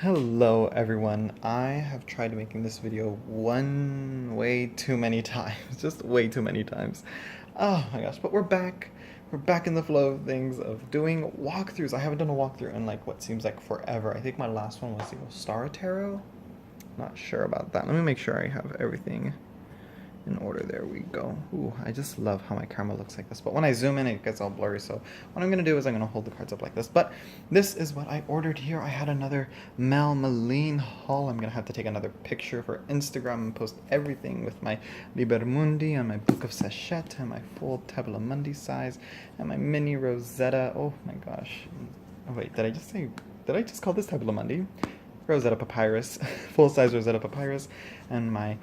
Hello everyone. I have tried making this video way too many times. Just way too many times. Oh my gosh, but we're back. We're back in the flow of things of doing walkthroughs. I haven't done a walkthrough in like what seems like forever. I think my last one was the Star Tarot. Not sure about that. Let me make sure I have everything in order. There we go. Ooh, I just love how my camera looks like this, but when I zoom in it gets all blurry, so what I'm gonna do is I'm gonna hold the cards up like this. But this is what I ordered here. I had another Mel Meline haul. I'm gonna have to take another picture for Instagram and post everything with my Liber Mundi and my book of Sachet and my full Tabula Mundi size and my mini Rosetta. Oh my gosh. Oh wait, did I just call this Tabula Mundi? Rosetta Papyrus, full-size Rosetta Papyrus, and my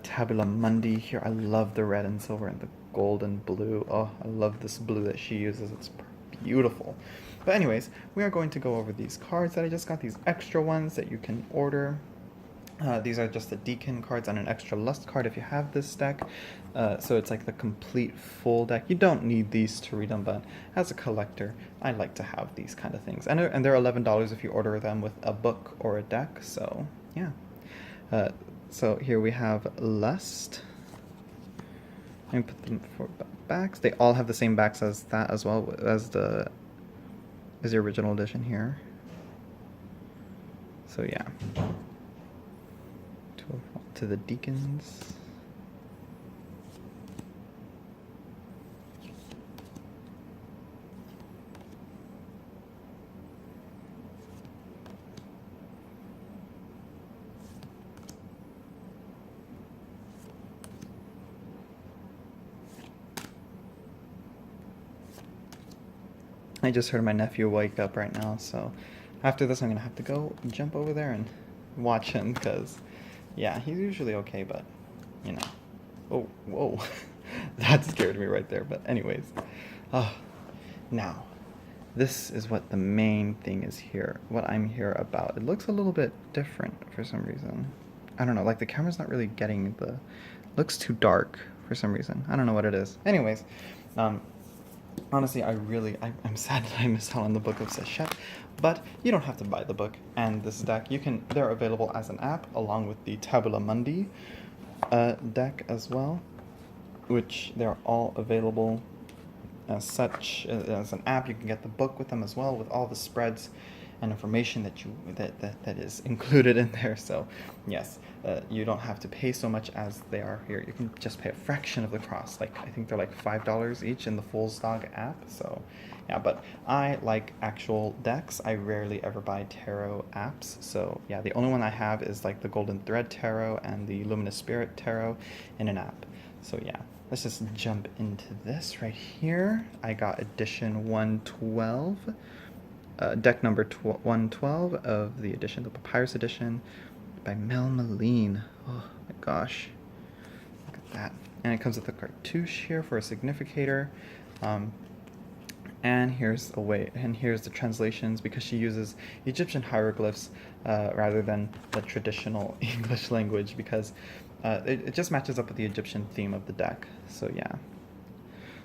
Tabula Mundi here. I love the red and silver and the gold and blue. Oh, I love this blue that she uses. It's beautiful. But anyways, we are going to go over these cards that I just got, these extra ones that you can order. These are just the Deacon cards and an extra Lust card if you have this deck. So it's like the complete full deck. You don't need these to read them, but as a collector, I like to have these kind of things. And they're $11 if you order them with a book or a deck, so yeah. So here we have Lust. Let me put them for backs. They all have the same backs as that as well, as the original edition here. So yeah. To the Deacons. I just heard my nephew wake up right now, so after this I'm gonna have to go jump over there and watch him, because yeah, he's usually okay, but you know. Oh, whoa. That scared me right there, but anyways. Now, this is what the main thing is here, what I'm here about. It looks a little bit different for some reason. I don't know, like the camera's not really getting looks too dark for some reason. I don't know what it is. Anyways, honestly, I'm sad that I missed out on the Book of Sachet, but you don't have to buy the book and this deck. They're available as an app along with the Tabula Mundi deck as well, which they're all available as such as an app. You can get the book with them as well, with all the spreads and information that is included in there. So yes, you don't have to pay so much as they are here. You can just pay a fraction of the cost. Like, I think they're like $5 each in the Fool's Dog app. So yeah, but I like actual decks. I rarely ever buy tarot apps. So yeah, the only one I have is like the Golden Thread Tarot and the Luminous Spirit Tarot in an app. So yeah, let's just jump into this right here. I got edition 112. Deck number 112 of the edition, the Papyrus edition by Mel Meline. Oh my gosh, look at that. And it comes with a cartouche here for a significator. And here's the translations, because she uses Egyptian hieroglyphs rather than the traditional English language, because it just matches up with the Egyptian theme of the deck. So yeah.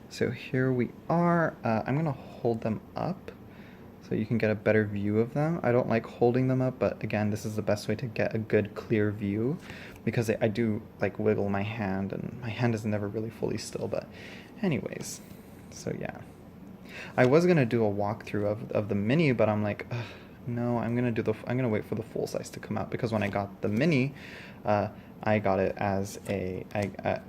So here we are. I'm gonna hold them up so you can get a better view of them. I don't like holding them up, but again, this is the best way to get a good clear view, because I do like wiggle my hand, and my hand is never really fully still. But anyways, so yeah. I was gonna do a walkthrough of the mini, but I'm like, no, I'm gonna wait for the full size to come out, because when I got the mini, I got it as that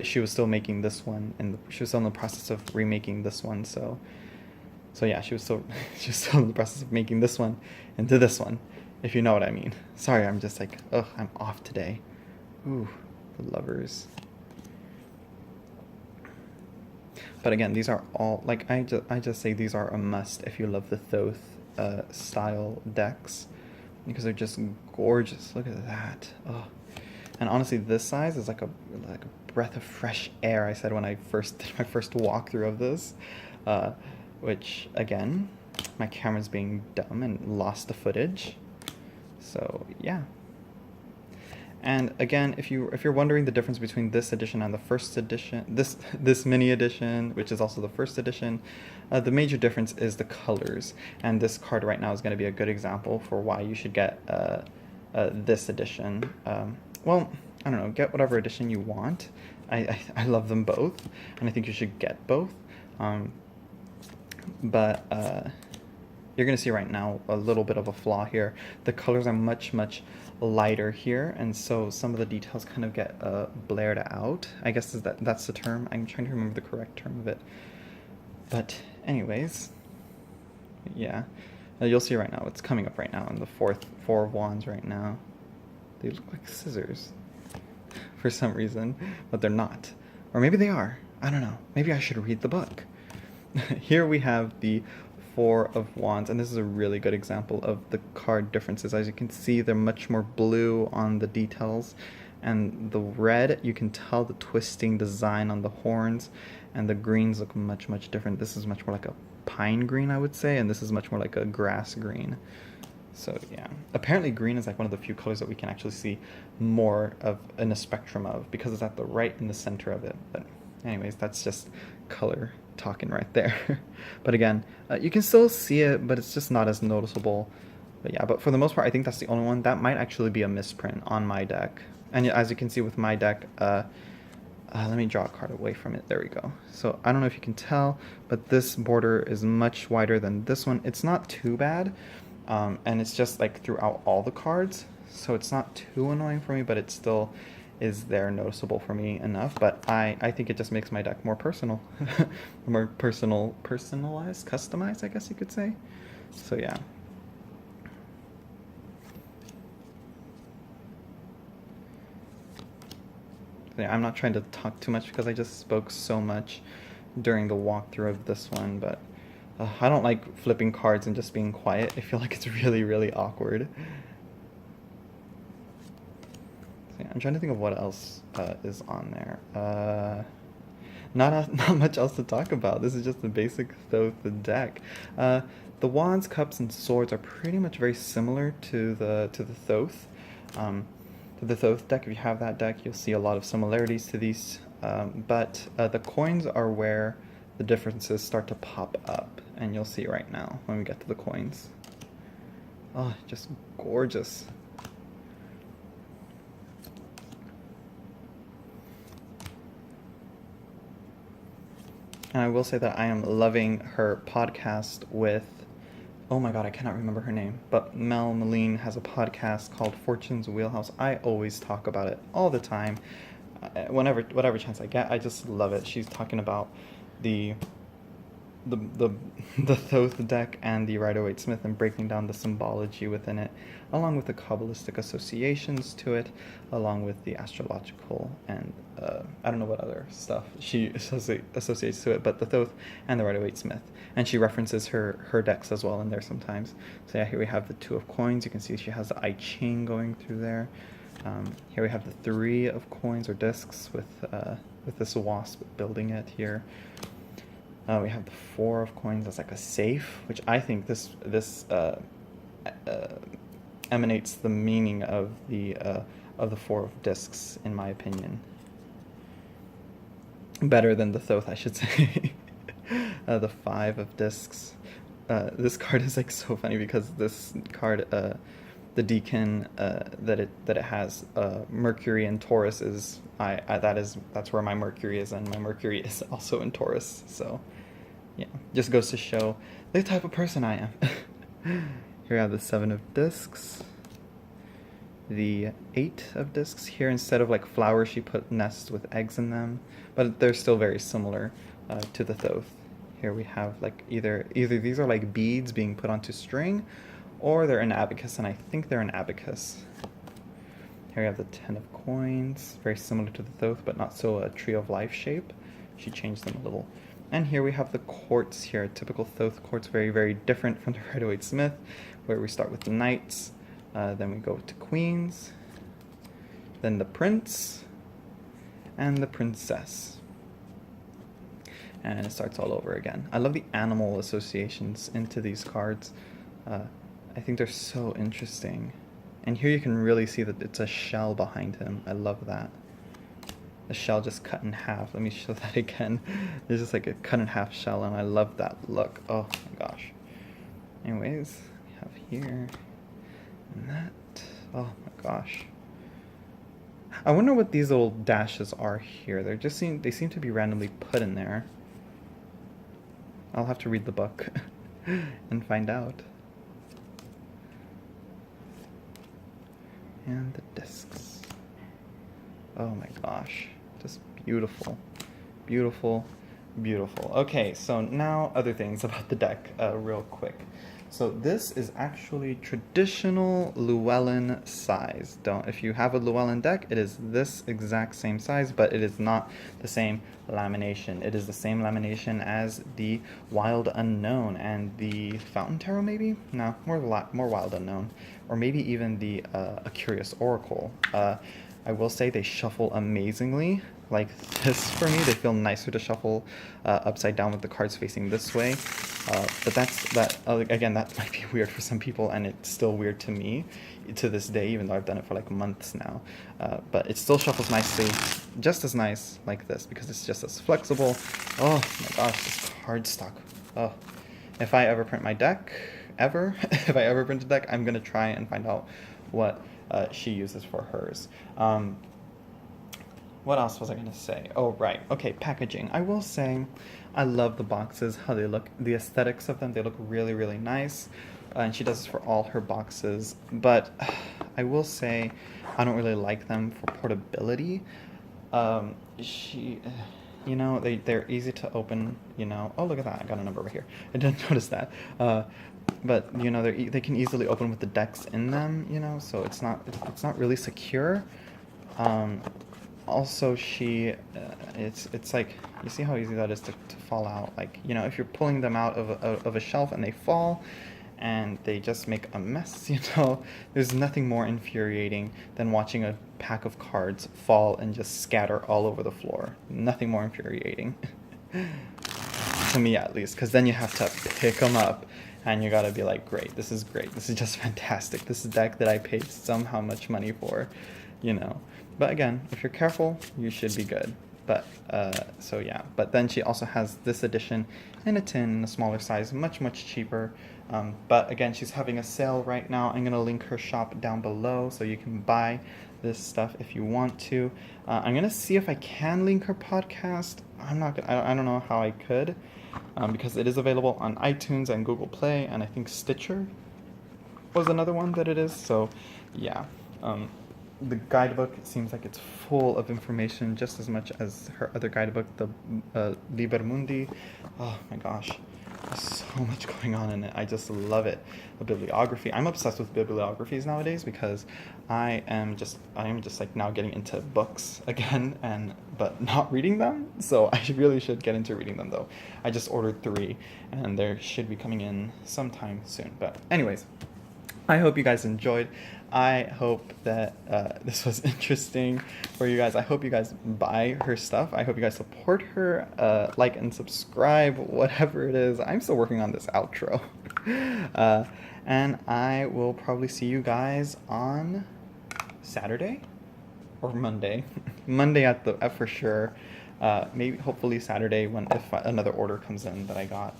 she was still making this one, and she was still in the process of remaking this one. So yeah, she was still in the process of making this one into this one, if you know what I mean. Sorry, I'm just like, I'm off today. Ooh, the Lovers. But again, these are all, like, I just say these are a must if you love the Thoth style decks, because they're just gorgeous. Look at that. Oh, and honestly, this size is like a breath of fresh air. I said when I first did my first walkthrough of this, which again, my camera's being dumb and lost the footage. So yeah. And again, if you're wondering the difference between this edition and the first edition, this mini edition, which is also the first edition, the major difference is the colors. And this card right now is going to be a good example for why you should get this edition. Well, I don't know, get whatever edition you want. I love them both, and I think you should get both. But you're going to see right now a little bit of a flaw here. The colors are much lighter here, and so some of the details kind of get blared out. I guess that's the term. I'm trying to remember the correct term of it. But anyways, yeah. You'll see right now, it's coming up right now in the four of wands right now. They look like scissors for some reason, but they're not. Or maybe they are. I don't know. Maybe I should read the book. Here we have the Four of Wands, and this is a really good example of the card differences. As you can see, they're much more blue on the details, and the red, you can tell the twisting design on the horns, and the greens look much different. This is much more like a pine green, I would say, and this is much more like a grass green. So yeah, apparently green is like one of the few colors that we can actually see more of in a spectrum of, because it's at the right in the center of it. But anyways, that's just color talking right there. But again, you can still see it, but it's just not as noticeable. But yeah, but for the most part, I think that's the only one. That might actually be a misprint on my deck. And as you can see with my deck, let me draw a card away from it. There we go. So I don't know if you can tell, but this border is much wider than this one. It's not too bad, and it's just like throughout all the cards, so it's not too annoying for me, but it still is there noticeable for me enough. But I think it just makes my deck more personal. More personalized, customized, I guess you could say. So yeah. I'm not trying to talk too much because I just spoke so much during the walkthrough of this one, but I don't like flipping cards and just being quiet. I feel like it's really awkward. So yeah, I'm trying to think of what else is on there. Not much else to talk about. This is just the basic Thoth deck. The wands, cups, and swords are pretty much very similar to the Thoth. The Thoth deck, if you have that deck, you'll see a lot of similarities to these, but the coins are where the differences start to pop up, and you'll see right now when we get to the coins. Oh, just gorgeous. And I will say that I am loving her podcast with, oh my god, I cannot remember her name, but Mel Meline has a podcast called Fortune's Wheelhouse. I always talk about it all the time. Whatever chance I get, I just love it. She's talking about the Thoth deck and the Rider-Waite-Smith and breaking down the symbology within it, along with the Kabbalistic associations to it, along with the astrological and I don't know what other stuff she associates to it, but the Thoth and the Rider-Waite-Smith. And she references her decks as well in there sometimes. So yeah, here we have the Two of Coins. You can see she has the I Ching going through there. Here we have the Three of Coins or discs with this wasp building it here. We have the Four of Coins as like a safe, which I think this emanates the meaning of the Four of Discs, in my opinion. Better than the Thoth, I should say. The Five of Discs. This card is like so funny because this card, the deacon that it has, Mercury in Taurus is that's where my Mercury is, and my Mercury is also in Taurus. So yeah, just goes to show the type of person I am. Here we have the Seven of Discs, the Eight of Discs. Here, instead of like flowers, she put nests with eggs in them, but they're still very similar to the Thoth. Here we have like either these are like beads being put onto string, or they're an abacus, and I think they're an abacus. Here we have the Ten of Coins, very similar to the Thoth, but not so a Tree of Life shape. She changed them a little. And here we have the quartz here, typical Thoth quartz, very different from the Rider-Waite-Smith, where we start with the Knights, then we go to Queens, then the Prince, and the Princess. And it starts all over again. I love the animal associations into these cards. I think they're so interesting. And here you can really see that it's a shell behind him. I love that. The shell just cut in half. Let me show that again. There's just like a cut in half shell, and I love that look. Oh my gosh. Anyways, we have here and that. Oh my gosh. I wonder what these little dashes are here. They seem to be randomly put in there. I'll have to read the book and find out. And the discs. Oh my gosh. Just beautiful. Beautiful. Beautiful. Okay, so now other things about the deck real quick. So this is actually traditional Llewellyn size. If you have a Llewellyn deck, it is this exact same size, but it is not the same lamination. It is the same lamination as the Wild Unknown and the Fountain Tarot, maybe? No, more Wild Unknown. Or maybe even the A Curious Oracle. I will say they shuffle amazingly. Like this for me, they feel nicer to shuffle upside down with the cards facing this way. But again, that might be weird for some people, and it's still weird to me to this day, even though I've done it for like months now. But it still shuffles nicely, just as nice like this, because it's just as flexible. Oh my gosh, this cardstock. Oh, if I ever print my deck, if I ever print a deck, I'm gonna try and find out what she uses for hers. What else was I going to say? Oh, right. Okay, packaging. I will say I love the boxes, how they look, the aesthetics of them. They look really, really nice. And she does this for all her boxes. But I will say I don't really like them for portability. You know, they're easy to open, you know. Oh, look at that. I got a number right here. I didn't notice that. But, you know, they can easily open with the decks in them, you know. So it's not really secure. Also, it's like, you see how easy that is to fall out. Like, you know, if you're pulling them out of a shelf and they fall and they just make a mess, you know, there's nothing more infuriating than watching a pack of cards fall and just scatter all over the floor. Nothing more infuriating. To me, at least, because then you have to pick them up and you gotta be like, great, this is just fantastic. This is a deck that I paid somehow much money for, you know. But again, if you're careful, you should be good. But, so yeah. But then she also has this edition in a tin, in a smaller size, much, much cheaper. But again, she's having a sale right now. I'm going to link her shop down below so you can buy this stuff if you want to. I'm going to see if I can link her podcast. I don't know how I could, because it is available on iTunes and Google Play, and I think Stitcher was another one that it is. So, yeah. The guidebook seems like it's full of information, just as much as her other guidebook, the Liber Mundi. Oh my gosh, there's so much going on in it. I just love it. The bibliography. I'm obsessed with bibliographies nowadays because I am just like now getting into books again, but not reading them. So I really should get into reading them though. I just ordered 3, and they should be coming in sometime soon. But anyways, I hope you guys enjoyed. I hope that this was interesting for you guys. I hope you guys buy her stuff. I hope you guys support her, like and subscribe, whatever it is. I'm still working on this outro. And I will probably see you guys on Saturday or Monday. Monday for sure. Maybe hopefully Saturday if another order comes in that I got.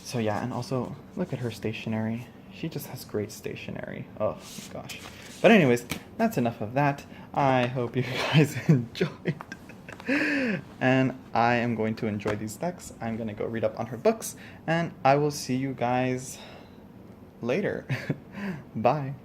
So yeah, and also look at her stationery. She just has great stationery. Oh my gosh. But anyways, that's enough of that. I hope you guys enjoyed. And I am going to enjoy these decks. I'm going to go read up on her books. And I will see you guys later. Bye.